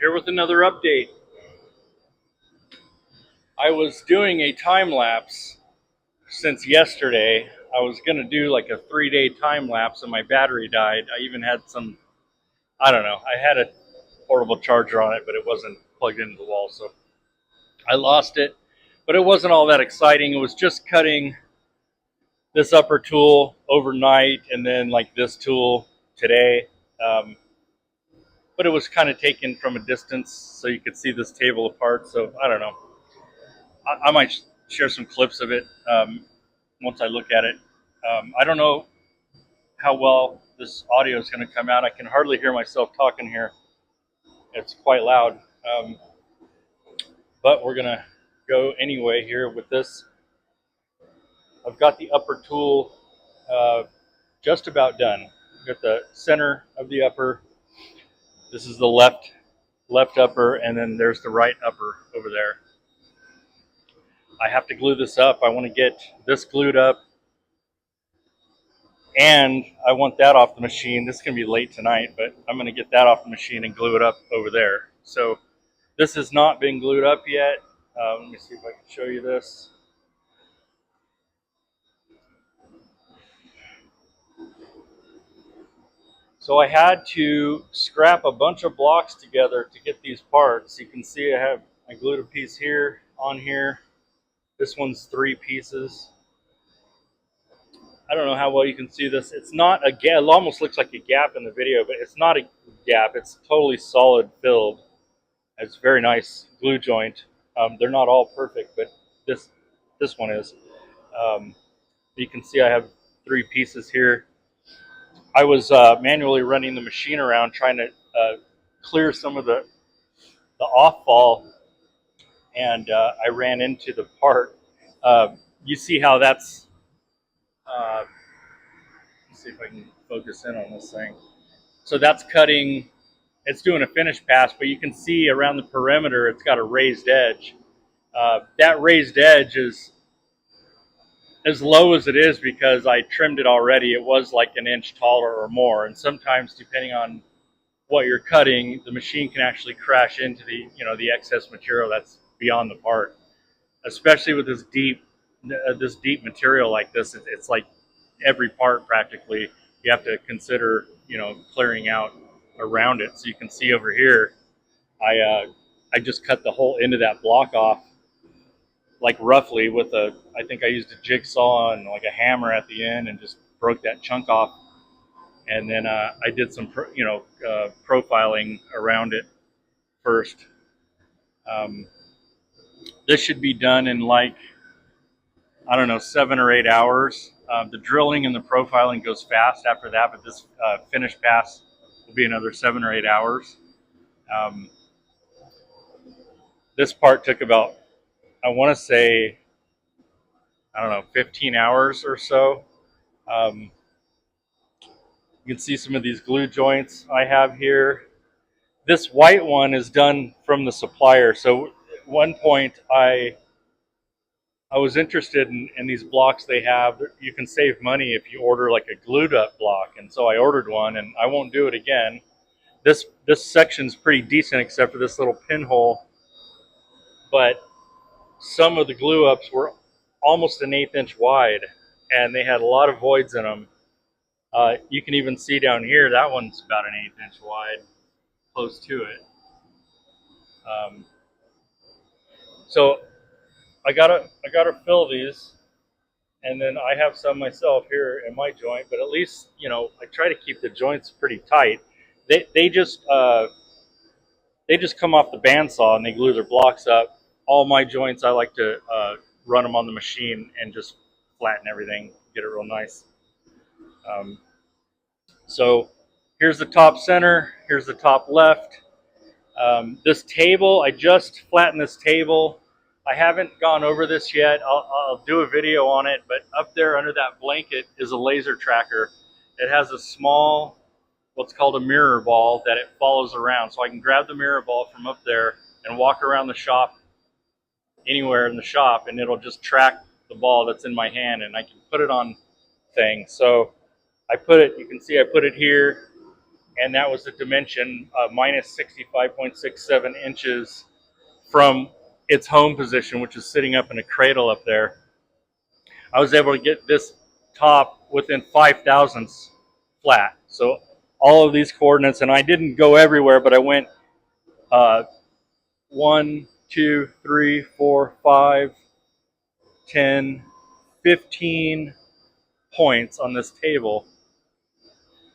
Here with another update. I was doing a time lapse since yesterday. I was going to do like a 3-day time lapse and my battery died. I even had some, I don't know, I had a portable charger on it, but it wasn't plugged into the wall, so I lost it. But it wasn't all that exciting. It was just cutting this upper tool overnight and then like this tool today. But it was kind of taken from a distance so you could see this table apart. So I don't know. I might share some clips of it once I look at it. I don't know how well this audio is going to come out. I can hardly hear myself talking here. It's quite loud. But we're going to go anyway here with this. I've got the upper tool just about done. I've got the center of the upper. This is the left upper, and then there's the right upper over there. I have to glue this up. I want to get this glued up, and I want that off the machine. This is going to be late tonight, but I'm going to get that off the machine and glue it up over there. So this has not been glued up yet. Let me see if I can show you this. So I had to scrap a bunch of blocks together to get these parts. You can see I glued a piece here on here. This one's 3 pieces. I don't know how well you can see this. It's not a gap. It almost looks like a gap in the video, but it's not a gap. It's totally solid filled. It's a very nice glue joint. They're not all perfect, but this one is. You can see I have 3 pieces here. I was manually running the machine around trying to clear some of the off-fall, and I ran into the part. You see how that's, let's see if I can focus in on this thing. So that's cutting, it's doing a finish pass, but you can see around the perimeter it's got a raised edge. That raised edge is as low as it is because I trimmed it already. It was like an inch taller or more, and sometimes depending on what you're cutting, the machine can actually crash into the excess material that's beyond the part. Especially with this deep material like this, it's like every part practically you have to consider clearing out around it. So you can see over here, I just cut the whole end of that block off, like roughly with I think I used a jigsaw and like a hammer at the end and just broke that chunk off. And then I did some profiling around it first. This should be done in like, I don't know, 7 or 8 hours. The drilling and the profiling goes fast after that, but this finish pass will be another 7 or 8 hours. This part took about, I want to say, I don't know, 15 hours or so. You can see some of these glue joints I have here. This white one is done from the supplier. So at one point I was interested in these blocks they have. You can save money if you order like a glued up block. And so I ordered one, and I won't do it again. This section's pretty decent except for this little pinhole. But some of the glue ups were almost an 1/8 inch wide, and they had a lot of voids in them. You can even see down here, that one's about an 1/8 inch wide, close to it. So I gotta fill these, and then I have some myself here in my joint. But at least I try to keep the joints pretty tight. They just come off the bandsaw and they glue their blocks up. All my joints I like to run them on the machine and just flatten everything, get it real nice. So here's the top center, here's the top left. This table, I just flattened this table. I haven't gone over this yet. I'll do a video on it, but up there under that blanket is a laser tracker. It has a small, what's called a mirror ball that it follows around. So I can grab the mirror ball from up there and walk around the shop, anywhere in the shop, and it'll just track the ball that's in my hand, and I can put it on things. So I put it, you can see I put it here, and that was the dimension minus 65.67 inches from its home position, which is sitting up in a cradle up there. I was able to get this top within 5 thousandths flat. So all of these coordinates, and I didn't go everywhere, but I went 1, 2, 3, 4, 5, 10, 15 points on this table,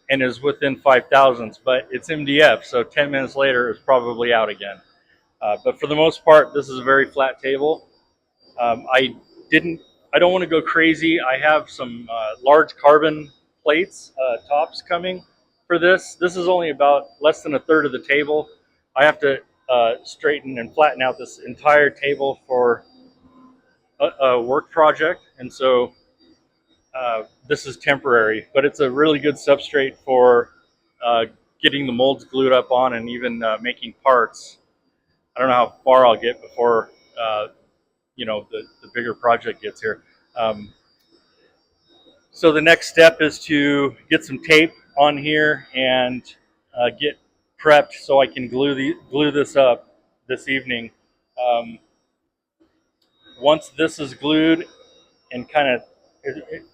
and is within 5 thousandths, but it's MDF, so 10 minutes later it's probably out again. But for the most part, this is a very flat table. I don't want to go crazy. I have some large carbon plates, tops coming for this. This is only about less than a third of the table. I have to straighten and flatten out this entire table for a work project, and so this is temporary, but it's a really good substrate for getting the molds glued up on and even making parts. I don't know how far I'll get before the bigger project gets here. So the next step is to get some tape on here and get prepped so I can glue this up this evening. Once this is glued and kind of,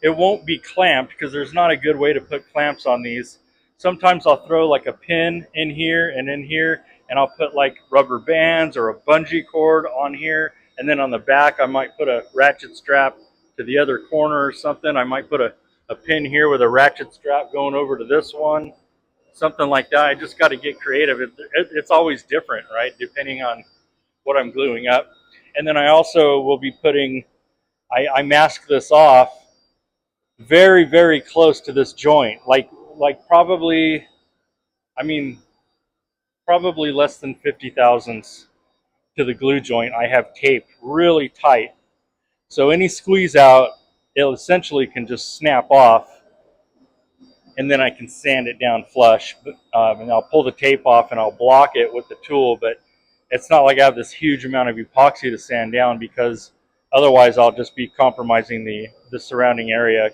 it won't be clamped because there's not a good way to put clamps on these. Sometimes I'll throw like a pin in here, and I'll put like rubber bands or a bungee cord on here, and then on the back I might put a ratchet strap to the other corner or something. I might put a pin here with a ratchet strap going over to this one, something like that. I just got to get creative. It's always different, right, depending on what I'm gluing up. And then I also will be putting, I mask this off very, very close to this joint, like probably, probably less than 50 thousandths to the glue joint. I have taped really tight, so any squeeze out, it essentially can just snap off, and then I can sand it down flush. And I'll pull the tape off and I'll block it with the tool, but it's not like I have this huge amount of epoxy to sand down, because otherwise I'll just be compromising the surrounding area,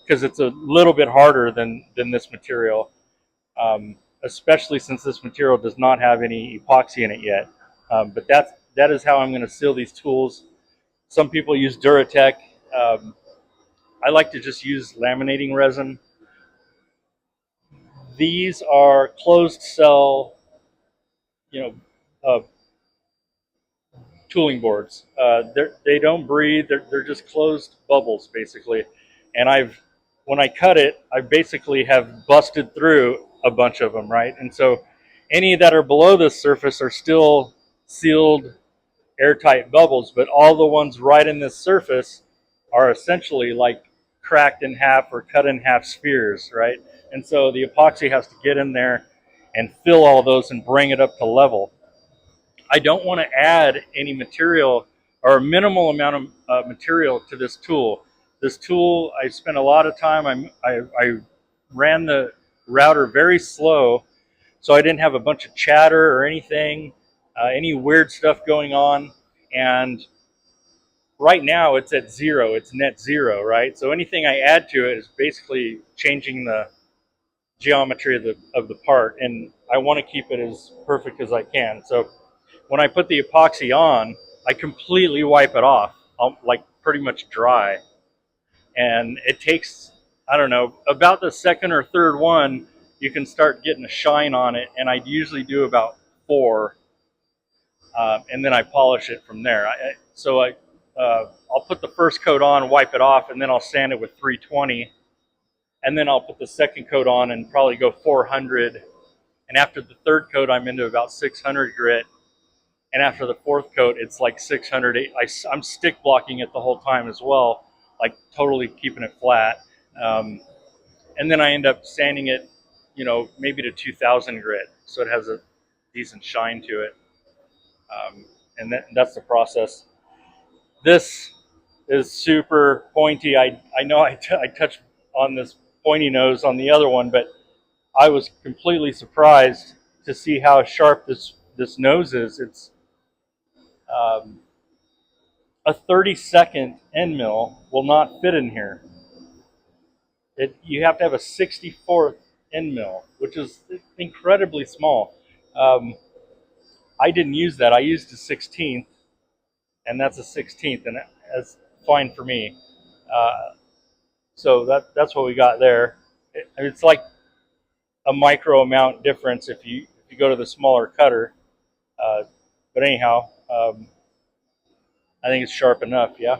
because it's a little bit harder than this material, especially since this material does not have any epoxy in it yet. But that is how I'm going to seal these tools. Some people use Duratec. I like to just use laminating resin. These are closed cell, tooling boards. They don't breathe. They're just closed bubbles basically. And when I cut it, I basically have busted through a bunch of them, right? And so any that are below this surface are still sealed, airtight bubbles, but all the ones right in this surface are essentially like cracked in half or cut in half spheres, right? And so the epoxy has to get in there and fill all those and bring it up to level. I don't want to add any material or a minimal amount of material to this tool. This tool, I spent a lot of time, I ran the router very slow, so I didn't have a bunch of chatter or anything, any weird stuff going on. And right now it's at zero, it's net zero, right? So anything I add to it is basically changing the geometry of the part, and I want to keep it as perfect as I can. So when I put the epoxy on, I completely wipe it off, like pretty much dry. And it takes, I don't know, about the second or third one, you can start getting a shine on it. And I usually do about 4, and then I polish it from there. I'll put the first coat on, wipe it off, and then I'll sand it with 320. And then I'll put the second coat on and probably go 400. And after the third coat, I'm into about 600 grit. And after the fourth coat, it's like 600. I'm stick blocking it the whole time as well, like totally keeping it flat. And then I end up sanding it, maybe to 2000 grit, so it has a decent shine to it. And that's the process. This is super pointy. I know I touched on this pointy nose on the other one, but I was completely surprised to see how sharp this nose is. It's a 32nd end mill will not fit in here. You have to have a 64th end mill, which is incredibly small. I didn't use that. I used a 16th, and that's a 16th, and that's fine for me. Uh, so that's what we got there. It's like a micro amount difference if you go to the smaller cutter. Uh, but anyhow, I think it's sharp enough. Yeah.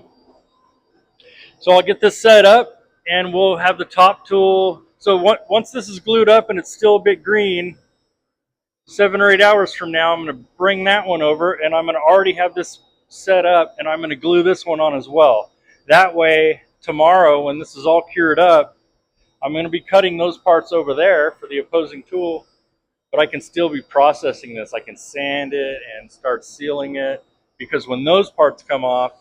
So I'll get this set up, and we'll have the top tool. So once this is glued up and it's still a bit green, 7 or 8 hours from now, I'm going to bring that one over, and I'm going to already have this set up, and I'm going to glue this one on as well. That way, tomorrow, when this is all cured up, I'm going to be cutting those parts over there for the opposing tool, but I can still be processing this. I can sand it and start sealing it, because when those parts come off,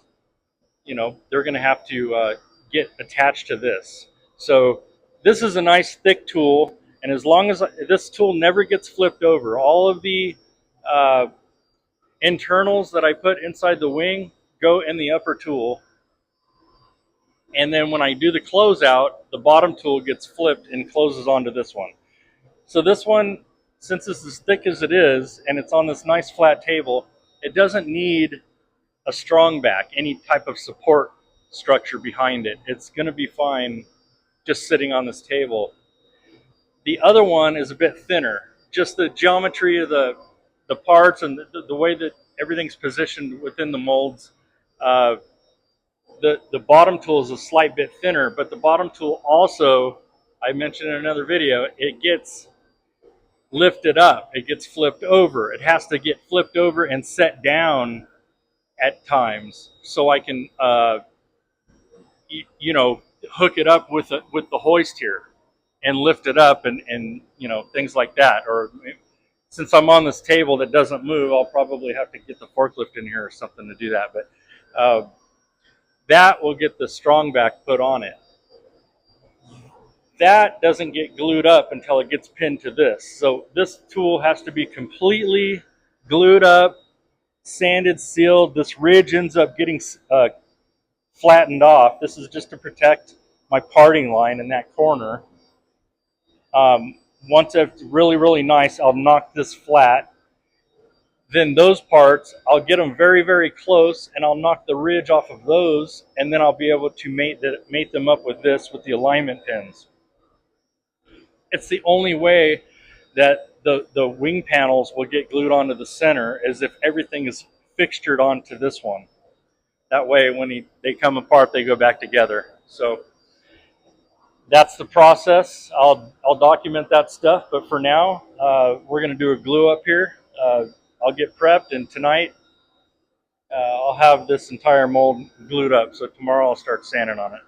they're going to have to get attached to this. So this is a nice thick tool, and as long as this tool never gets flipped over, all of the internals that I put inside the wing go in the upper tool, and then when I do the closeout, the bottom tool gets flipped and closes onto this one. So this one, since it's as thick as it is, and it's on this nice flat table, it doesn't need a strong back, any type of support structure behind it. It's going to be fine just sitting on this table. The other one is a bit thinner. Just the geometry of the parts and the way that everything's positioned within the molds. The bottom tool is a slight bit thinner, but the bottom tool also, I mentioned in another video, it gets lifted up. It gets flipped over. It has to get flipped over and set down at times, so I can hook it up with the hoist here and lift it up and things like that. Or since I'm on this table that doesn't move, I'll probably have to get the forklift in here or something to do that. But that will get the strong back put on it. That doesn't get glued up until it gets pinned to this. So this tool has to be completely glued up, sanded, sealed. This ridge ends up getting flattened off. This is just to protect my parting line in that corner. Once it's really, really nice, I'll knock this flat. Then those parts, I'll get them very, very close, and I'll knock the ridge off of those, and then I'll be able to mate them up with this with the alignment pins. It's the only way that the wing panels will get glued onto the center, is if everything is fixtured onto this one. That way, when they come apart, they go back together. So that's the process. I'll document that stuff, but for now, we're going to do a glue up here. I'll get prepped, and tonight I'll have this entire mold glued up. So tomorrow I'll start sanding on it.